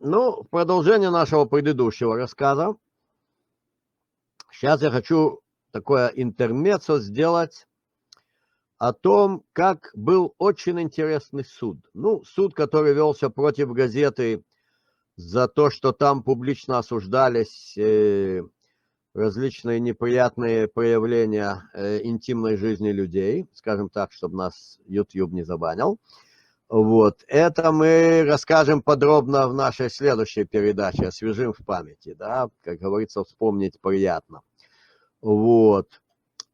Ну, в продолжение нашего предыдущего рассказа, сейчас я хочу такое интермеццо сделать о том, как был очень интересный суд. Ну, суд, который велся против газеты за то, что там публично осуждались различные неприятные проявления интимной жизни людей, скажем так, чтобы нас YouTube не забанил. Вот, это мы расскажем подробно в нашей следующей передаче, освежим в памяти, да, как говорится, вспомнить приятно. Вот,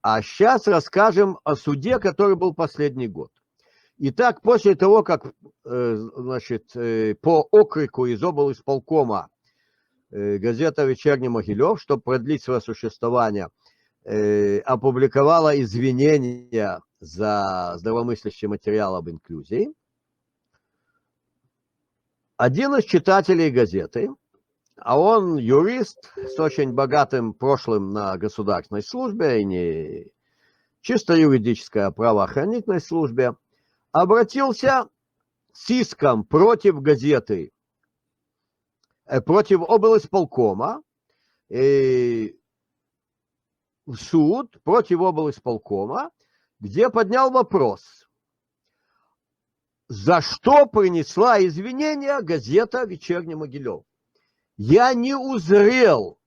а сейчас расскажем о суде, который был последний год. Итак, после того, как, значит, по окрику из облисполкома газета «Вечерний Могилев», чтобы продлить свое существование, опубликовала извинения за здравомыслящий материал об инклюзии, один из читателей газеты, а он юрист с очень богатым прошлым на государственной службе, и не чисто юридической, а правоохранительной службе, обратился с иском против газеты, против облисполкома, в суд против облисполкома, где поднял вопрос, за что принесла извинения газета «Вечерний Могилев». Я не узрел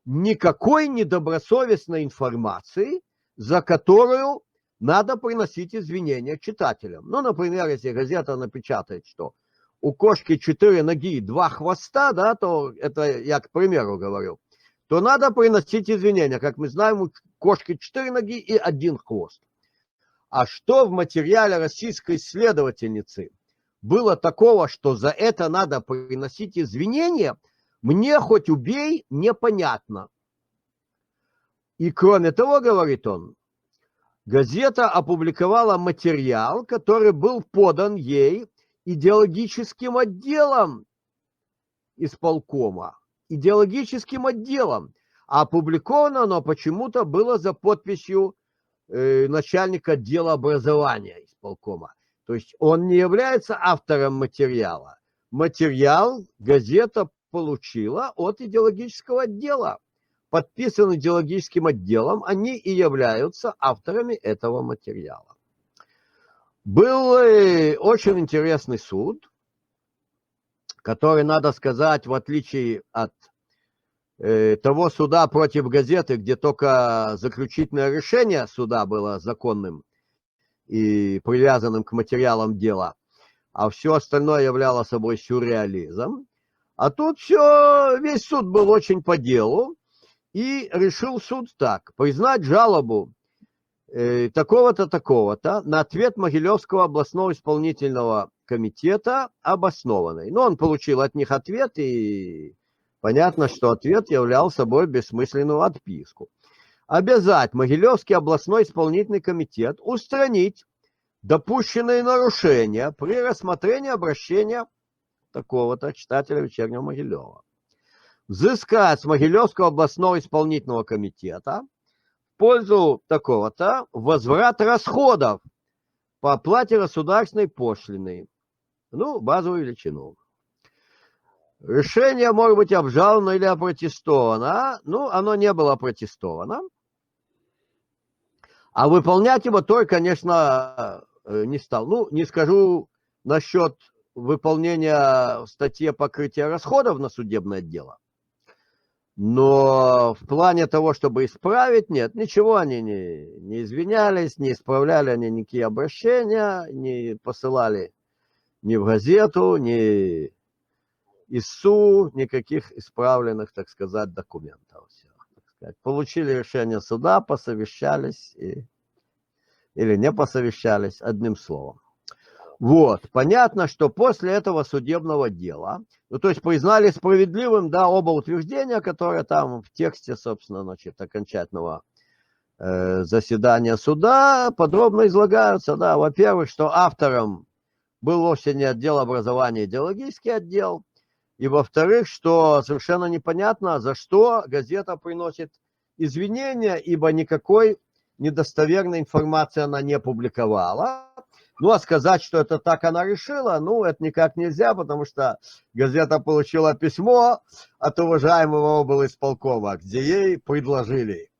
никакой недобросовестной информации, за которую надо приносить извинения читателям. Ну, например, если газета напечатает, что у кошки 4 ноги и 2 хвоста, да, то это я к примеру говорю, то надо приносить извинения. Как мы знаем, у кошки 4 ноги и 1 хвост. А что в материале российской исследовательницы было такого, что за это надо приносить извинения, мне хоть убей, непонятно. И кроме того, говорит он, газета опубликовала материал, который был подан ей идеологическим отделом исполкома. Идеологическим отделом. А опубликовано оно почему-то было за подписью начальника отдела образования исполкома. То есть он не является автором материала. Материал газета получила от идеологического отдела. Подписан идеологическим отделом, они и являются авторами этого материала. Был очень интересный суд, который, надо сказать, в отличие от того суда против газеты, где только заключительное решение суда было законным и привязанным к материалам дела, а все остальное являло собой сюрреализм. А тут весь суд был очень по делу, и решил суд так: признать жалобу такого-то, такого-то на ответ Могилевского областного исполнительного комитета обоснованной. Но он получил от них ответ, и понятно, что ответ являл собой бессмысленную отписку. Обязать Могилевский областной исполнительный комитет устранить допущенные нарушения при рассмотрении обращения такого-то читателя «Вечернего Могилева». Взыскать с Могилевского областного исполнительного комитета в пользу такого-то возврат расходов по оплате государственной пошлины, ну, базовую величину. Решение может быть обжаловано или опротестовано. Ну, оно не было опротестовано. А выполнять его той, конечно, не стал. Ну, не скажу насчет выполнения в статье покрытия расходов на судебное дело. Но в плане того, чтобы исправить, нет, ничего они не извинялись, не исправляли они никакие обращения, не посылали ни в газету, ни ИСУ, никаких исправленных, так сказать, документов. Все, так сказать. Получили решение суда, посовещались или не посовещались, одним словом. Вот, понятно, что после этого судебного дела, ну, то есть признали справедливым, да, оба утверждения, которые там в тексте, собственно, значит, окончательного заседания суда подробно излагаются, да, во-первых, что автором был вовсе не отдел образования, идеологический отдел, и во-вторых, что совершенно непонятно, за что газета приносит извинения, ибо никакой недостоверной информации она не публиковала. Ну, а сказать, что это так она решила, ну, это никак нельзя, потому что газета получила письмо от уважаемого облисполкома, где ей предложили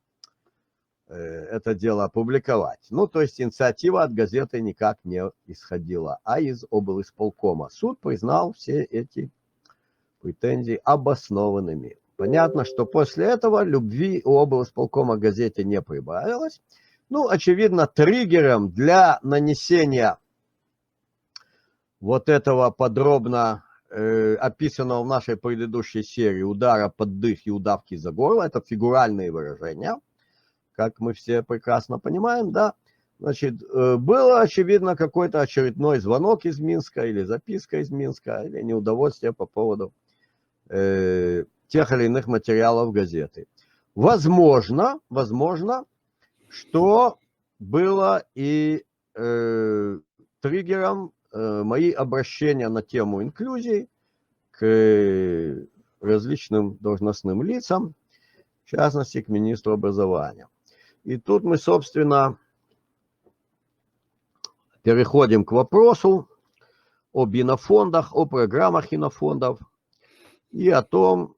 это дело опубликовать. Ну, то есть инициатива от газеты никак не исходила, а из облисполкома. Суд признал все эти претензии обоснованными. Понятно, что после этого любви у облисполкома к газете не прибавилось. Ну, очевидно, триггером для нанесения вот этого подробно описанного в нашей предыдущей серии удара под дых и удавки за горло, это фигуральные выражения, как мы все прекрасно понимаем, да. Значит, было, очевидно, какой-то очередной звонок из Минска, или записка из Минска, или неудовольствие по поводу тех или иных материалов газеты. Возможно, что было и триггером мои обращения на тему инклюзии к различным должностным лицам, в частности, к министру образования. И тут мы, собственно, переходим к вопросу об инофондах, о программах инофондов и о том,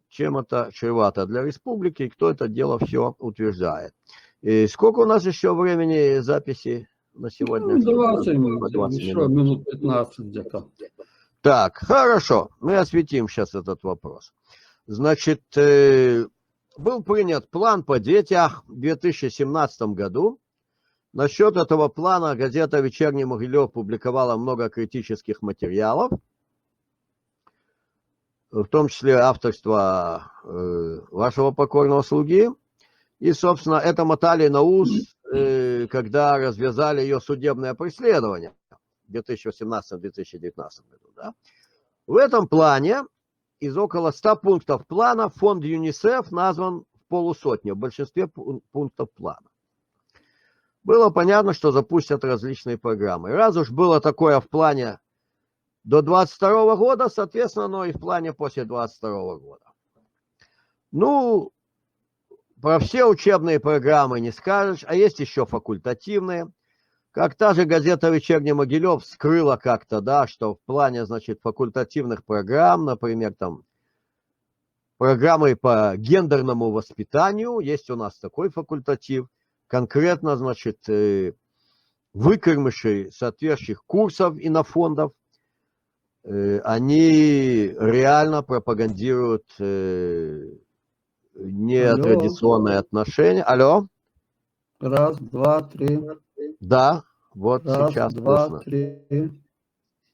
чем это чревато для республики, и кто это дело все утверждает. И сколько у нас еще времени записи на сегодня? 20 еще минут, минут 15 где-то. Так, хорошо, мы осветим сейчас этот вопрос. Значит, был принят план по детях в 2017 году. Насчет этого плана газета «Вечерний Могилев» публиковала много критических материалов, в том числе авторство вашего покорного слуги. И, собственно, это мотали на ус, когда развязали ее судебное преследование в 2018-2019 году. Да? В этом плане из около 100 пунктов плана фонд ЮНИСЕФ назван в полусотне, в большинстве пунктов плана. Было понятно, что запустят различные программы. Раз уж было такое в плане до 2022 года, соответственно, оно и в плане после 2022 года. Ну, про все учебные программы не скажешь, а есть еще факультативные. Как та же газета «Вечерний Могилев» скрыла как-то, да, что в плане, значит, факультативных программ, например, там, программы по гендерному воспитанию, есть у нас такой факультатив, конкретно, значит, выкормыши соответствующих курсов инофондов, они реально пропагандируют нетрадиционные отношения. Алло? Раз, два, три. Да, вот Раз, сейчас два, слышно. три.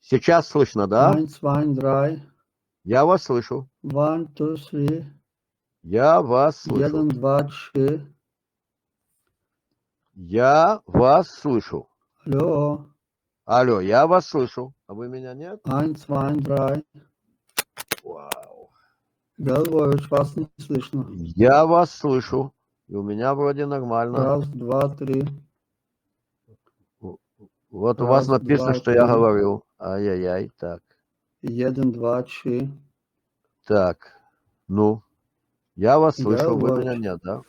Сейчас слышно, да? 1, 2, 3. Я вас слышу. 1, 2, 3. Я вас слышу. 1, 2, 4. Я вас слышу. Алло. Алло, я вас слышу. А вы меня нет? 1, 2, 3. Вау. Галвович, вас не слышно. Я вас слышу. И у меня вроде нормально. Раз, два, три. Вот у вас Раз, написано, два, что я три. говорю. Ай-яй-яй, так. 1, 2, 3. Так, ну, я вас слышу, вы Галвович. меня нет, да?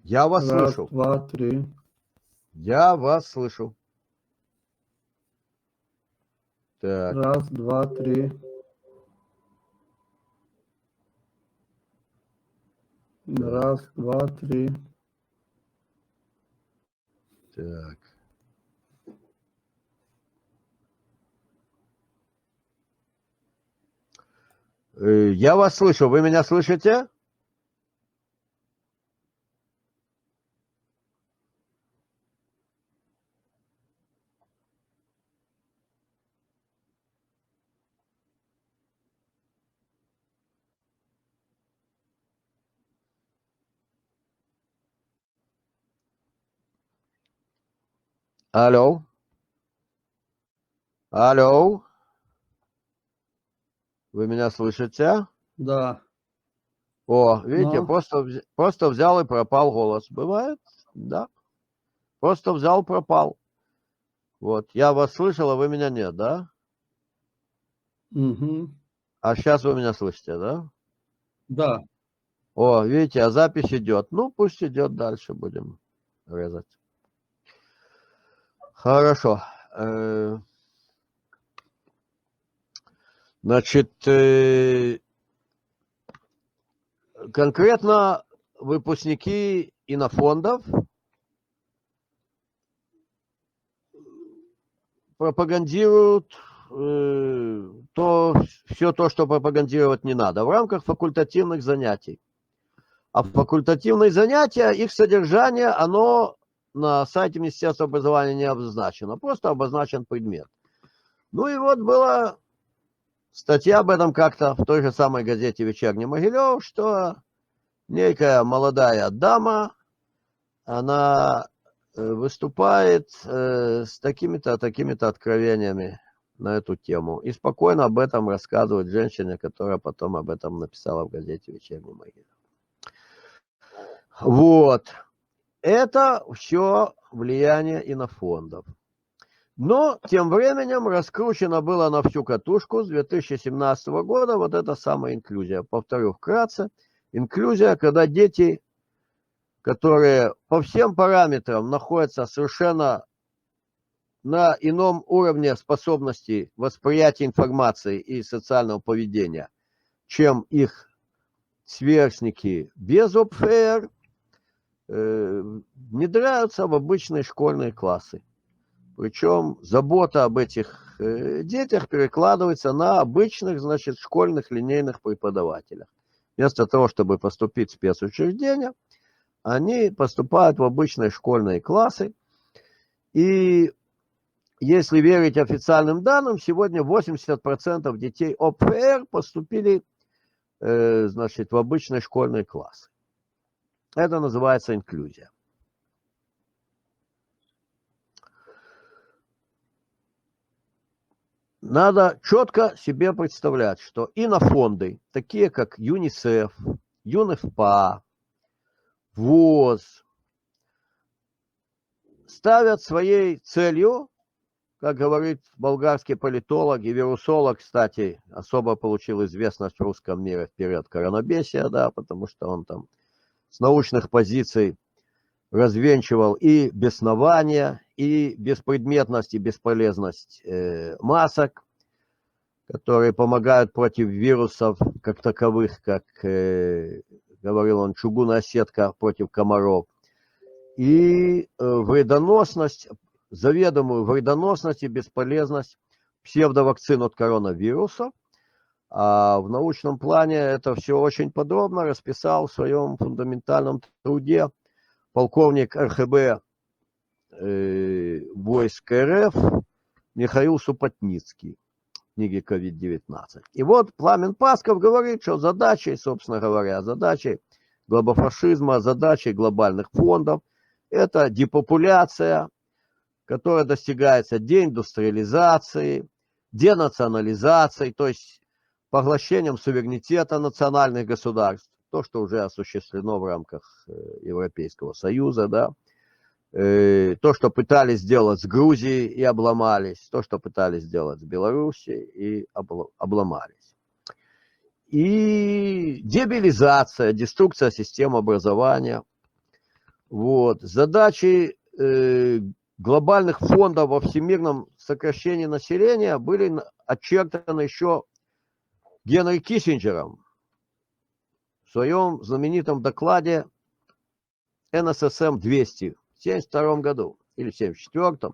Я вас Раз, слышу. два, три. Я вас слышу. Так. Раз, два, три. Раз, два, три. Так. Я вас слышу. Вы меня слышите? Алло. Алло. Вы меня слышите? Да. О, видите, Но. просто взял и пропал голос. Бывает? Да. Просто взял, пропал. Вот, я вас слышал, а вы меня нет, да? Угу. А сейчас вы меня слышите, да? Да. О, видите, а запись идет. Ну, пусть идет дальше, будем резать. Хорошо. Значит, конкретно выпускники инофондов пропагандируют все то, что пропагандировать не надо, в рамках факультативных занятий. А факультативные занятия, их содержание, оно на сайте Министерства образования не обозначено, просто обозначен предмет. Ну и вот была статья об этом как-то в той же самой газете «Вечерний Могилев», что некая молодая дама, она выступает с такими-то откровениями на эту тему. И спокойно об этом рассказывает женщине, которая потом об этом написала в газете «Вечерний Могилев». Вот. Это все влияние инофондов. Но тем временем раскручено было на всю катушку с 2017 года вот эта самая инклюзия. Повторю вкратце. Инклюзия, когда дети, которые по всем параметрам находятся совершенно на ином уровне способности восприятия информации и социального поведения, чем их сверстники без ОПФР, внедряются в обычные школьные классы. Причем забота об этих детях перекладывается на обычных, значит, школьных линейных преподавателях. Вместо того, чтобы поступить в спецучреждения, они поступают в обычные школьные классы. И если верить официальным данным, сегодня 80% детей ОПФР поступили, значит, в обычные школьные классы. Это называется инклюзия. Надо четко себе представлять, что инофонды, такие как ЮНИСЕФ, ЮНФПА, ВОЗ, ставят своей целью, как говорит болгарский политолог и вирусолог, кстати, особо получил известность в русском мире в период коронабесия, да, потому что он там с научных позиций развенчивал и беснование, и беспредметность, и бесполезность масок, которые помогают против вирусов как таковых, как говорил он, чугунная сетка против комаров, и вредоносность, заведомую вредоносность и бесполезность псевдовакцин от коронавируса. А в научном плане это все очень подробно расписал в своем фундаментальном труде полковник РХБ войск РФ Михаил Супотницкий в книге «COVID-19». И вот Пламен Пасков говорит, что задачей, собственно говоря, задачей глобофашизма, задачей глобальных фондов – это депопуляция, которая достигается деиндустриализацией, денационализацией, то есть поглощением суверенитета национальных государств, то, что уже осуществлено в рамках Европейского Союза, да, то, что пытались сделать с Грузией и обломались, то, что пытались сделать с Белоруссией и обломались. И дебилизация, деструкция систем образования. Вот. Задачи глобальных фондов во всемирном сокращении населения были очертаны еще Генри Киссинджером в своем знаменитом докладе НССМ-200 в 1972 году или в 1974.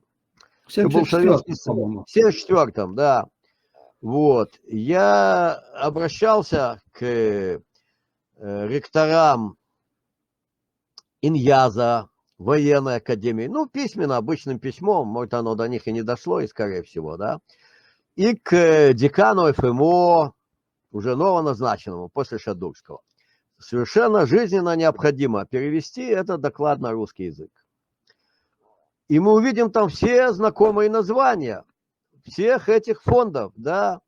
В 1974, да. Вот. Я обращался к ректорам Иньяза, военной академии, ну, письменно, обычным письмом, может, оно до них и не дошло, и скорее всего, да, и к декану ФМО, уже новоназначенному после Шадурского. Совершенно жизненно необходимо перевести этот доклад на русский язык. И мы увидим там все знакомые названия всех этих фондов, да,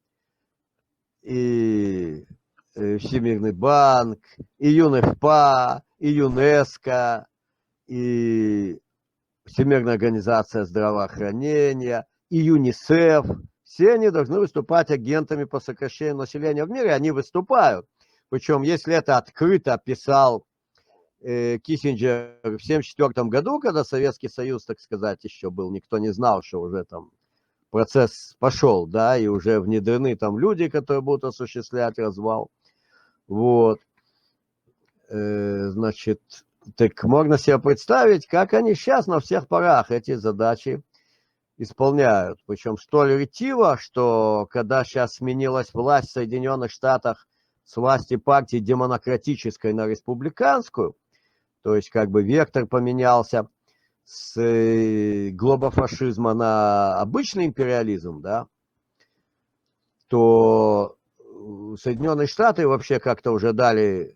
и Всемирный банк, и ЮНФПА, и ЮНЕСКО, и Всемирная организация здравоохранения, и ЮНИСЕФ. Все они должны выступать агентами по сокращению населения в мире. Они выступают. Причем, если это открыто писал Киссинджер в 1974 году, когда Советский Союз, так сказать, еще был, никто не знал, что уже там процесс пошел, да, и уже внедрены там люди, которые будут осуществлять развал. Вот. Значит, так можно себе представить, как они сейчас на всех парах эти задачи исполняют. Причем столь ретиво, что когда сейчас сменилась власть в Соединенных Штатах с власти партии демократической на республиканскую, то есть как бы вектор поменялся с глобофашизма на обычный империализм, да, то Соединенные Штаты вообще как-то уже дали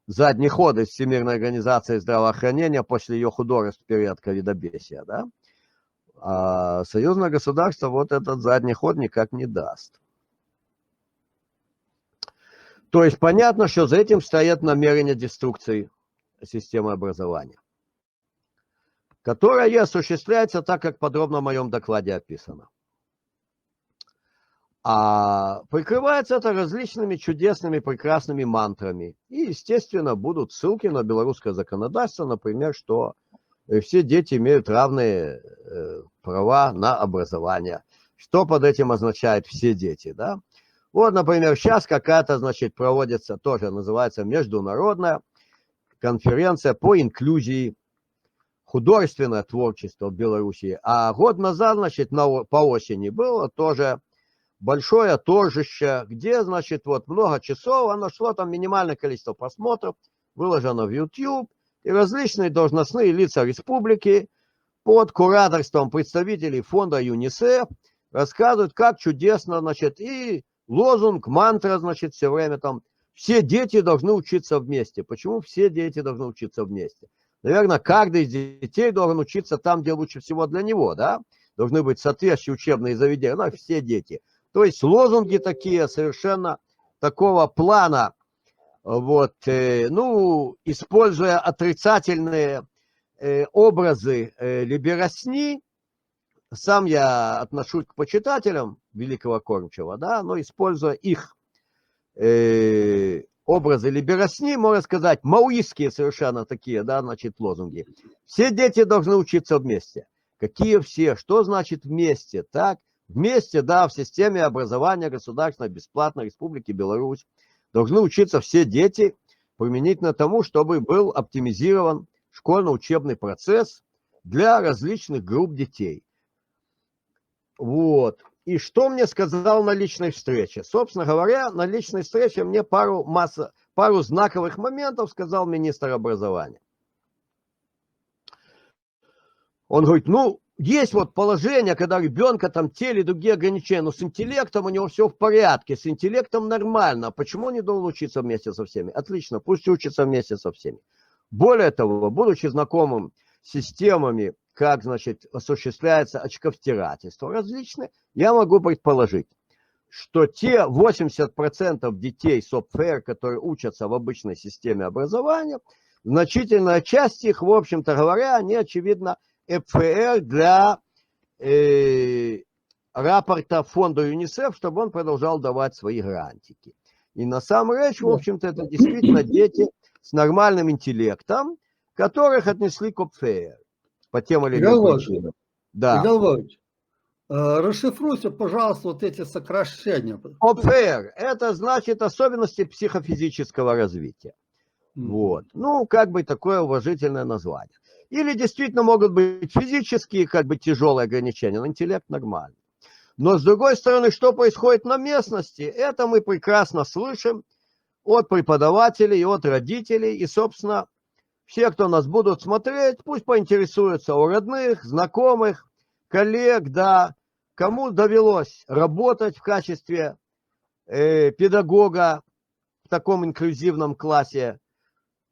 задний ход из Всемирной организации здравоохранения после ее художеств в период ковидобесия, да, а союзное государство вот этот задний ход никак не даст. То есть понятно, что за этим стоят намерения деструкции системы образования, которая и осуществляется так, как подробно в моем докладе описано. А прикрывается это различными чудесными, прекрасными мантрами. И, естественно, будут ссылки на белорусское законодательство, например, что все дети имеют равные права на образование. Что под этим означает все дети, да? Вот, например, сейчас какая-то, значит, проводится, тоже называется международная конференция по инклюзии, художественное творчество в Беларуси. А год назад, значит, по осени было тоже большое торжище, где, значит, вот много часов, оно шло, там минимальное количество просмотров, выложено в YouTube, и различные должностные лица республики под кураторством представителей фонда ЮНИСЕФ рассказывают, как чудесно, значит, и лозунг, мантра, значит, все время там, все дети должны учиться вместе. Почему все дети должны учиться вместе? Наверное, каждый из детей должен учиться там, где лучше всего для него, да? Должны быть соответствующие учебные заведения, но все дети. То есть лозунги такие совершенно такого плана, вот, ну, используя отрицательные образы либерасни, сам я отношусь к почитателям Великого Кормчего, да, но используя их образы либерасни, можно сказать, маоистские совершенно такие, да, значит, лозунги. Все дети должны учиться вместе. Какие все? Что значит вместе? Так, вместе, да, в системе образования государственной бесплатной Республики Беларусь должны учиться все дети применительно тому, чтобы был оптимизирован школьно-учебный процесс для различных групп детей. Вот. И что мне сказал на личной встрече? Собственно говоря, на личной встрече мне пару знаковых моментов сказал министр образования. Он говорит, ну, есть вот положение, когда ребенка там те или другие ограничения, но с интеллектом у него все в порядке, с интеллектом нормально. Почему он не должен учиться вместе со всеми? Отлично, пусть учится вместе со всеми. Более того, будучи знакомым с системами, как, значит, осуществляется очковтирательство различные, я могу предположить, что те 80% детей СОПФР, которые учатся в обычной системе образования, значительная часть их, в общем-то говоря, они, очевидно, ФР для рапорта фонда ЮНИСЕФ, чтобы он продолжал давать свои грантики. И на самом деле, в общем-то, это действительно дети с нормальным интеллектом, которых отнесли к ОПФР по тем или иным причинам. Да. Михаил Львович, расшифруйте, пожалуйста, вот эти сокращения. ОПФР – это значит особенности психофизического развития. Вот. Ну, как бы такое уважительное название. Или действительно могут быть физические, как бы тяжелые ограничения, но интеллект нормальный. Но с другой стороны, что происходит на местности, это мы прекрасно слышим от преподавателей, от родителей. И, собственно, все, кто нас будут смотреть, пусть поинтересуются у родных, знакомых, коллег, да, кому довелось работать в качестве педагога в таком инклюзивном классе,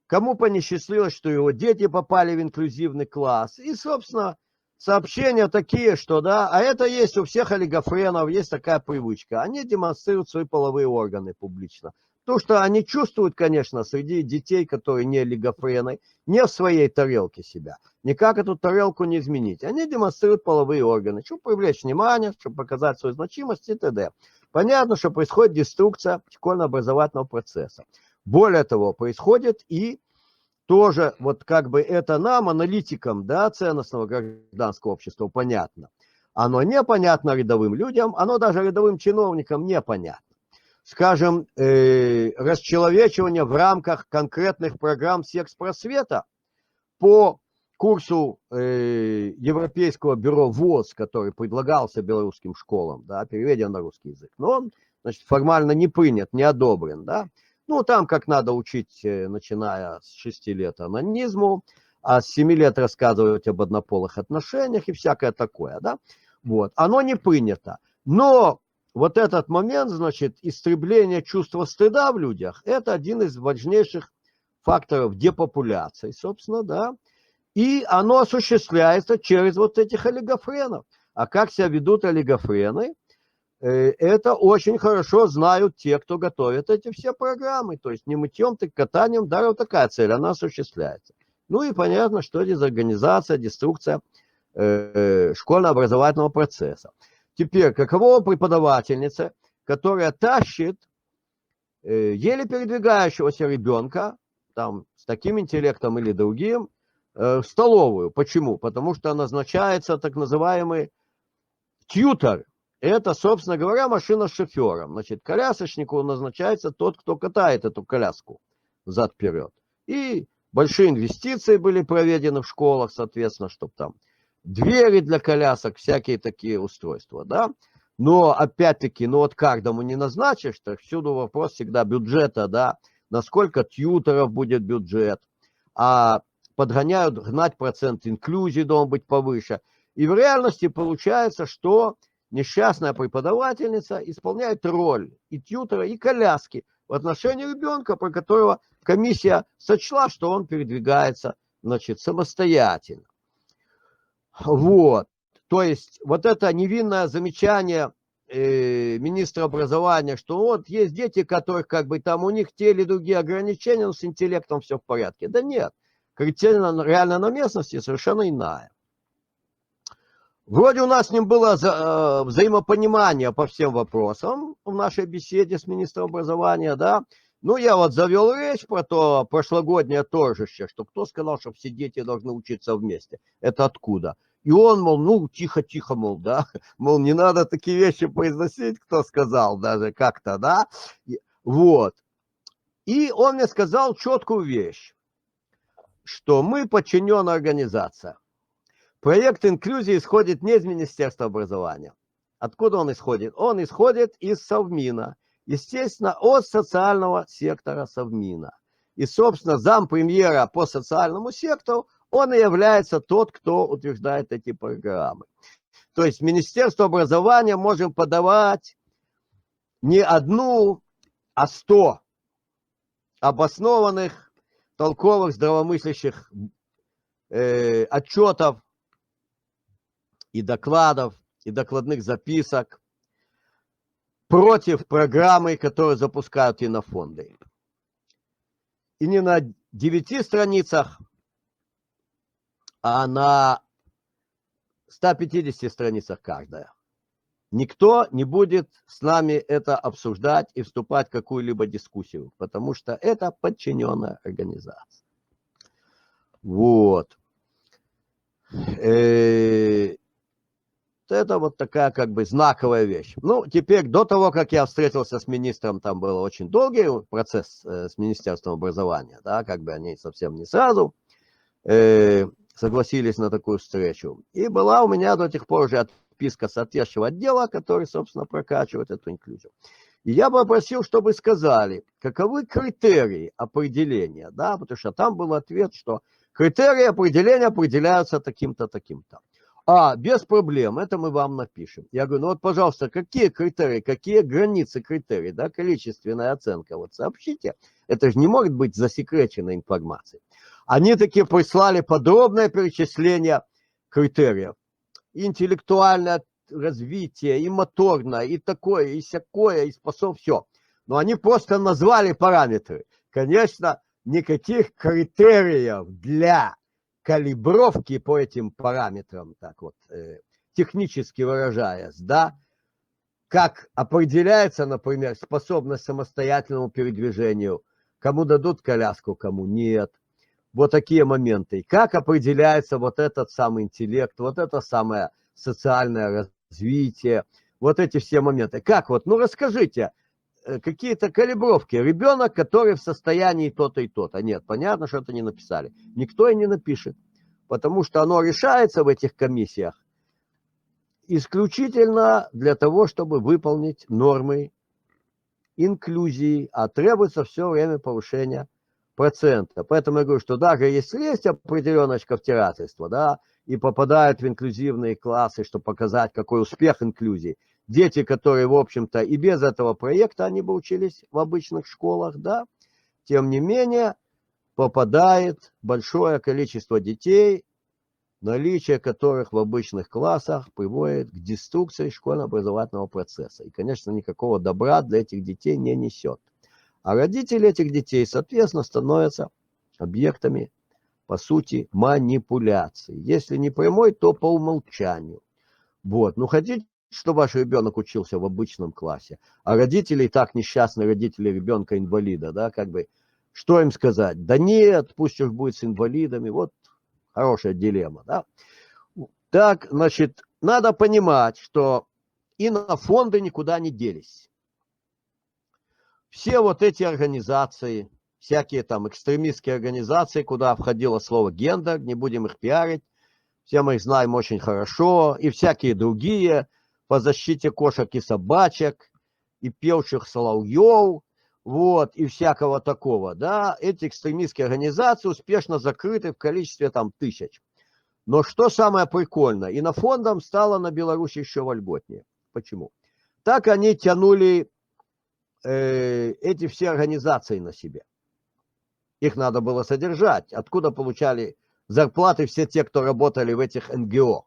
кому посчастливилось, что его дети попали в инклюзивный класс. И, собственно, сообщения такие, что, да, а это есть у всех олигофренов, есть такая привычка. Они демонстрируют свои половые органы публично. То, что они чувствуют, конечно, среди детей, которые не олигофрены, не в своей тарелке себя. Никак эту тарелку не изменить. Они демонстрируют половые органы, чтобы привлечь внимание, чтобы показать свою значимость и т.д. Понятно, что происходит деструкция школьно-образовательного процесса. Более того, происходит и тоже вот как бы это нам, аналитикам, да, ценностного гражданского общества, понятно. Оно непонятно рядовым людям, оно даже рядовым чиновникам непонятно. Скажем, расчеловечивание в рамках конкретных программ секс-просвета по курсу Европейского бюро ВОЗ, который предлагался белорусским школам, да, переведен на русский язык, но он, значит, формально не принят, не одобрен, да. Ну, там как надо учить, начиная с 6 лет анонизму, а с 7 лет рассказывать об однополых отношениях и всякое такое, да. Вот, оно не принято. Но вот этот момент, значит, истребления чувства стыда в людях, это один из важнейших факторов депопуляции, собственно, да. И оно осуществляется через вот этих олигофренов. А как себя ведут олигофрены? Это очень хорошо знают те, кто готовит эти все программы. То есть не мытьем, так катанием, даже вот такая цель, она осуществляется. Ну и понятно, что дезорганизация, деструкция школьно-образовательного процесса. Теперь, каково преподавательница, которая тащит еле передвигающегося ребенка, там, с таким интеллектом или другим, в столовую. Почему? Потому что назначается так называемый тьютор. Это, собственно говоря, машина с шофером. Значит, колясочнику назначается тот, кто катает эту коляску взад-вперед. И большие инвестиции были проведены в школах, соответственно, чтобы там двери для колясок, всякие такие устройства, да. Но, опять-таки, ну вот каждому не назначишь, так всюду вопрос всегда бюджета, да, насколько тьюторов будет бюджет, а подгоняют, гнать процент инклюзии должен быть повыше. И в реальности получается, что несчастная преподавательница исполняет роль и тьютера, и коляски в отношении ребенка, про которого комиссия сочла, что он передвигается, значит, самостоятельно. Вот. То есть вот это невинное замечание министра образования, что вот есть дети, которых как бы там у них те или другие ограничения, но с интеллектом все в порядке. Да нет. Картина реально на местности совершенно иная. Вроде у нас с ним было взаимопонимание по всем вопросам в нашей беседе с министром образования, да. Ну, я вот завел речь про то прошлогоднее торжище, что кто сказал, что все дети должны учиться вместе. Это откуда? И он, мол, ну, тихо-тихо, мол, да, мол, не надо такие вещи произносить, кто сказал даже как-то, да. Вот. И он мне сказал четкую вещь, что мы подчиненная организация. Проект инклюзии исходит не из Министерства образования. Откуда он исходит? Он исходит из Совмина. Естественно, от социального сектора Совмина. И, собственно, зампремьера по социальному сектору, он и является тот, кто утверждает эти программы. То есть Министерство образования можем подавать не одну, а 100 обоснованных, толковых, здравомыслящих отчетов, и докладов, и докладных записок против программы, которую запускают инофонды. И не на 9 страницах, а на 150 страницах каждая. Никто не будет с нами это обсуждать и вступать в какую-либо дискуссию, потому что это подчиненная организация. Вот. Это вот такая как бы знаковая вещь. Ну, теперь до того, как я встретился с министром, там был очень долгий процесс с Министерством образования, да, как бы они совсем не сразу согласились на такую встречу. И была у меня до тех пор уже отписка соответствующего отдела, который, собственно, прокачивает эту инклюзию. И я попросил, чтобы сказали, каковы критерии определения, да, потому что там был ответ, что критерии определения определяются таким-то, таким-то. Без проблем, это мы вам напишем. Я говорю, ну вот, пожалуйста, какие критерии, какие границы критерий, да, количественная оценка, вот сообщите. Это же не может быть засекреченной информацией. Они таки прислали подробное перечисление критериев. Интеллектуальное развитие, и моторное, и такое, и сякое, и способ, все. Но они просто назвали параметры. Конечно, никаких критериев для калибровки по этим параметрам, так вот, технически выражаясь, да, как определяется, например, способность к самостоятельному передвижению, кому дадут коляску, кому нет, вот такие моменты. Как определяется вот этот самый интеллект, вот это самое социальное развитие, вот эти все моменты. Как вот, ну расскажите, какие-то калибровки. Ребенок, который в состоянии то-то и то-то. Нет, понятно, что это не написали. Никто и не напишет, потому что оно решается в этих комиссиях исключительно для того, чтобы выполнить нормы инклюзии, а требуется все время повышения процента. Поэтому я говорю, что даже если есть определенное втирательство, да, и попадают в инклюзивные классы, чтобы показать, какой успех инклюзии, дети, которые, в общем-то, и без этого проекта, они бы учились в обычных школах, да, тем не менее, попадает большое количество детей, наличие которых в обычных классах приводит к деструкции школьно-образовательного процесса. И, конечно, никакого добра для этих детей не несет. А родители этих детей, соответственно, становятся объектами, по сути, манипуляции. Если не прямой, то по умолчанию. Вот. Ну, хотите, чтобы ваш ребенок учился в обычном классе, а родители, и так несчастные родители ребенка-инвалида, да, как бы, что им сказать? Да нет, пусть уж будет с инвалидами, вот хорошая дилемма, да. Так, значит, надо понимать, что инофонды никуда не делись. Все вот эти организации, всякие там экстремистские организации, куда входило слово гендер, не будем их пиарить, все мы их знаем очень хорошо, и всякие другие по защите кошек и собачек, и певчих соловьев, вот, и всякого такого, да, эти экстремистские организации успешно закрыты в количестве там тысяч. Но что самое прикольное, инофондам стало на Беларуси еще вольготнее. Почему? Так они тянули эти все организации на себе. Их надо было содержать. Откуда получали зарплаты все те, кто работали в этих НГО?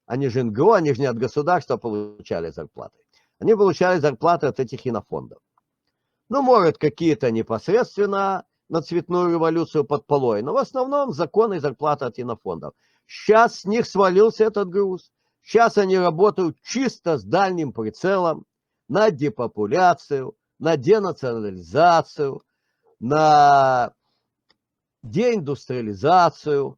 Они же НГО, они же не от государства получали зарплаты. Они получали зарплаты от этих инофондов. Ну, может, какие-то непосредственно на цветную революцию под полой, но в основном законы и зарплаты от инофондов. Сейчас с них свалился этот груз. Сейчас они работают чисто с дальним прицелом на депопуляцию, на денационализацию, на деиндустриализацию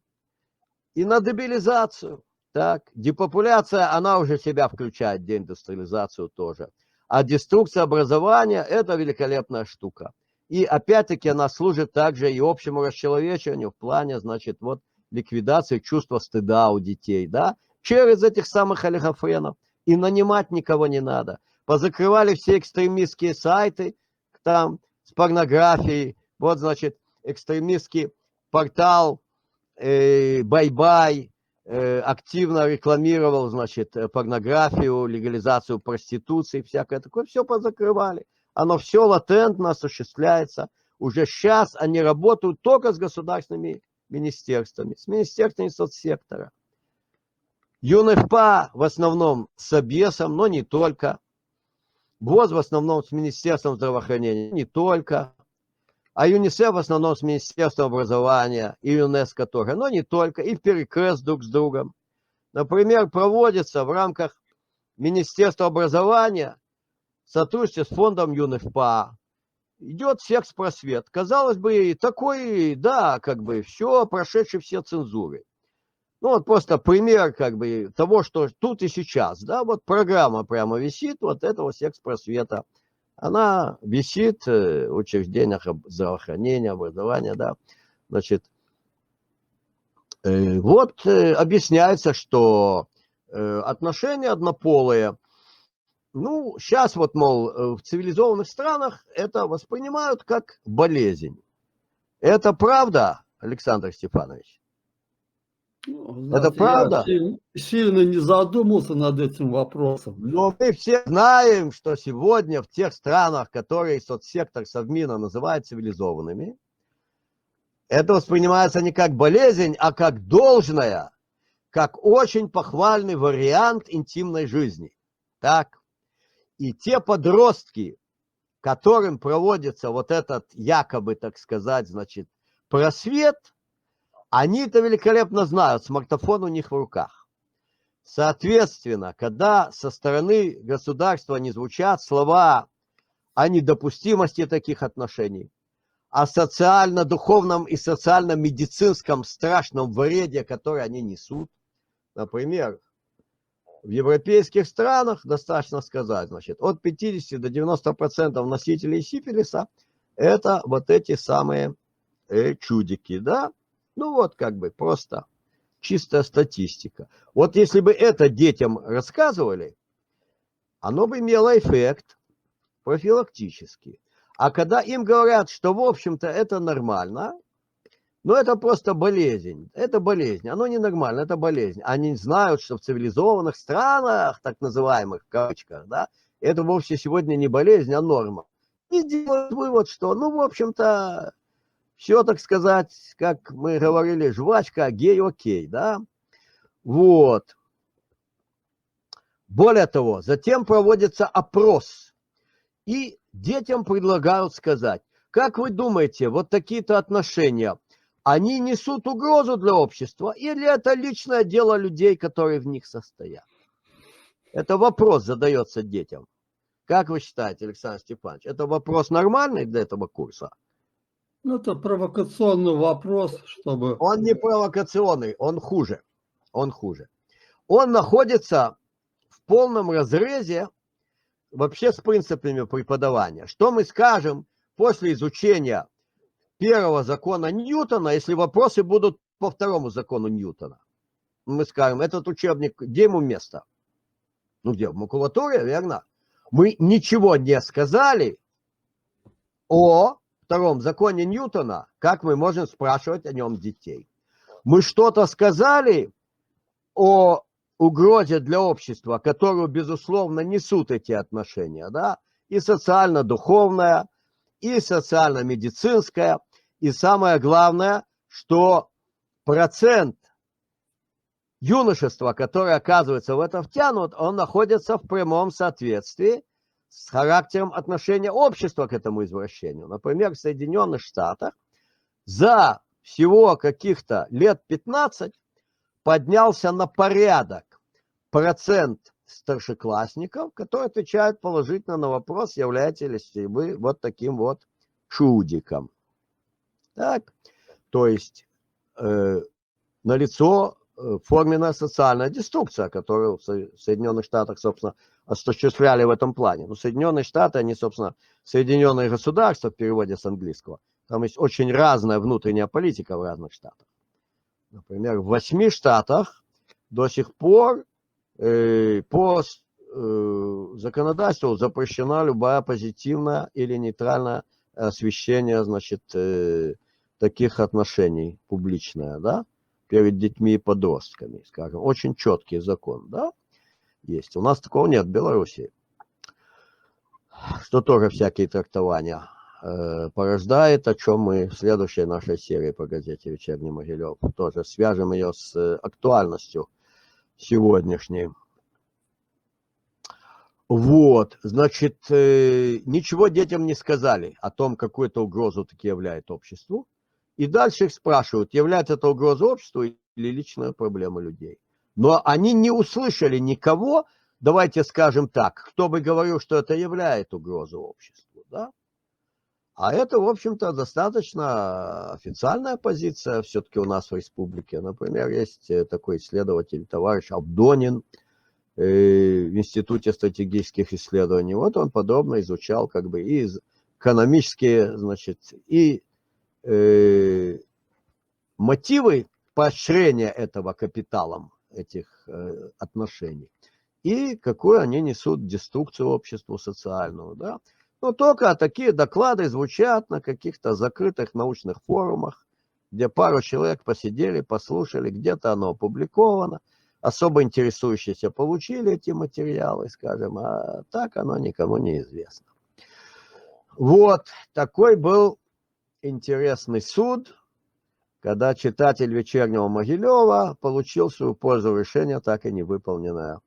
и на дебилизацию. Так, депопуляция, она уже в себя включает, деиндустриализацию тоже. А деструкция образования – это великолепная штука. И опять-таки она служит также и общему расчеловечиванию в плане, значит, вот ликвидации чувства стыда у детей, да, через этих самых олигофренов. И нанимать никого не надо. Позакрывали все экстремистские сайты там с порнографией. Вот, значит, экстремистский портал Бай-Бай активно рекламировал, значит, порнографию, легализацию проституции, всякое такое. Все позакрывали. Оно все латентно осуществляется. Уже сейчас они работают только с государственными министерствами, с министерствами соцсектора. ЮНФПА в основном с обесом, но не только. ВОЗ в основном с Министерством здравоохранения, не только. А ЮНИСЕФ в основном с Министерством образования и ЮНЕСКО тоже, но не только, и в перекрест друг с другом. Например, проводится в рамках Министерства образования в сотрудничестве с фондом ЮНФПА. Идет секс-просвет. Казалось бы, такой, да, как бы все, прошедший все цензуры. Ну вот просто пример как бы того, что тут и сейчас, да, вот программа прямо висит вот этого секс-просвета. Она висит в учреждениях здравоохранения, образования, да, значит, вот объясняется, что отношения однополые, ну, сейчас вот, мол, в цивилизованных странах это воспринимают как болезнь. Это правда, Александр Степанович? Ну, Это знаете, правда? я сильно не задумался над этим вопросом. Но мы все знаем, что сегодня в тех странах, которые соцсектор Совмина называют цивилизованными, это воспринимается не как болезнь, а как должное, как очень похвальный вариант интимной жизни. Так? И те подростки, которым проводится вот этот якобы, так сказать, значит, просвет, они это великолепно знают, смартфон у них в руках. Соответственно, когда со стороны государства не звучат слова о недопустимости таких отношений, о социально-духовном и социально-медицинском страшном вреде, который они несут. Например, в европейских странах, достаточно сказать, значит, от 50 до 90% носителей сифилиса это вот эти самые чудики, да? Ну вот как бы просто чистая статистика. Вот если бы это детям рассказывали, оно бы имело эффект профилактический. А когда им говорят, что в общем-то это нормально, но это просто болезнь. Это болезнь. Оно не нормально, это болезнь. Они знают, что в цивилизованных странах, так называемых, в кавычках, да, это вовсе сегодня не болезнь, а норма. И делают вывод, что, ну, в общем-то, все, так сказать, как мы говорили, жвачка, гей, окей, да. Вот. Более того, затем проводится опрос. И детям предлагают сказать, как вы думаете, вот такие-то отношения, они несут угрозу для общества или это личное дело людей, которые в них состоят? Это вопрос задается детям. Как вы считаете, Александр Степанович, это вопрос нормальный для этого курса? Ну, это провокационный вопрос, чтобы... Он не провокационный, он хуже. Он хуже. Он находится в полном разрезе вообще с принципами преподавания. Что мы скажем после изучения первого закона Ньютона, если вопросы будут по второму закону Ньютона? Мы скажем, этот учебник, где ему место? Ну где? В макулатуре, верно? Мы ничего не сказали о втором законе Ньютона, как мы можем спрашивать о нем детей. Мы что-то сказали о угрозе для общества, которую, безусловно, несут эти отношения, да, и социально-духовная, и социально-медицинская, и самое главное, что процент юношества, который оказывается в это втянут, он находится в прямом соответствии с характером отношения общества к этому извращению. Например, в Соединенных Штатах за всего каких-то лет 15 поднялся на порядок процент старшеклассников, которые отвечают положительно на вопрос, являетесь ли вы вот таким вот чудиком. Так? То есть налицо форменная социальная деструкция, которую в Соединенных Штатах, собственно, осуществляли в этом плане. Но Соединенные Штаты, они, собственно, Соединенные Государства в переводе с английского. Там есть очень разная внутренняя политика в разных штатах. Например, в 8 штатах до сих пор по законодательству запрещена любая позитивная или нейтральное освещение, значит, таких отношений публичное, да, перед детьми и подростками, скажем. Очень четкий закон, да, есть. У нас такого нет в Беларуси, что тоже всякие трактования порождает, о чем мы в следующей нашей серии по газете «Вечерний Могилев» тоже свяжем ее с актуальностью сегодняшней. Вот, значит, ничего детям не сказали о том, какую это угрозу таки являет обществу. И дальше их спрашивают, является это угроза обществу или личная проблема людей. Но они не услышали никого, давайте скажем так, кто бы говорил, что это является угрозой обществу, да? А это, в общем-то, достаточно официальная позиция все-таки у нас в республике. Например, есть такой исследователь, товарищ Авдонин в Институте стратегических исследований. Вот он подробно изучал как бы и экономические, значит, и мотивы поощрения этого капиталом, этих отношений, и какую они несут деструкцию обществу социальную, да. Но только такие доклады звучат на каких-то закрытых научных форумах, где пару человек посидели, послушали, где-то оно опубликовано, особо интересующиеся получили эти материалы, скажем, а так оно никому не известно. Вот, такой был интересный суд, когда читатель «Вечернего Могилева» получил свою пользу решения, так и не выполненное.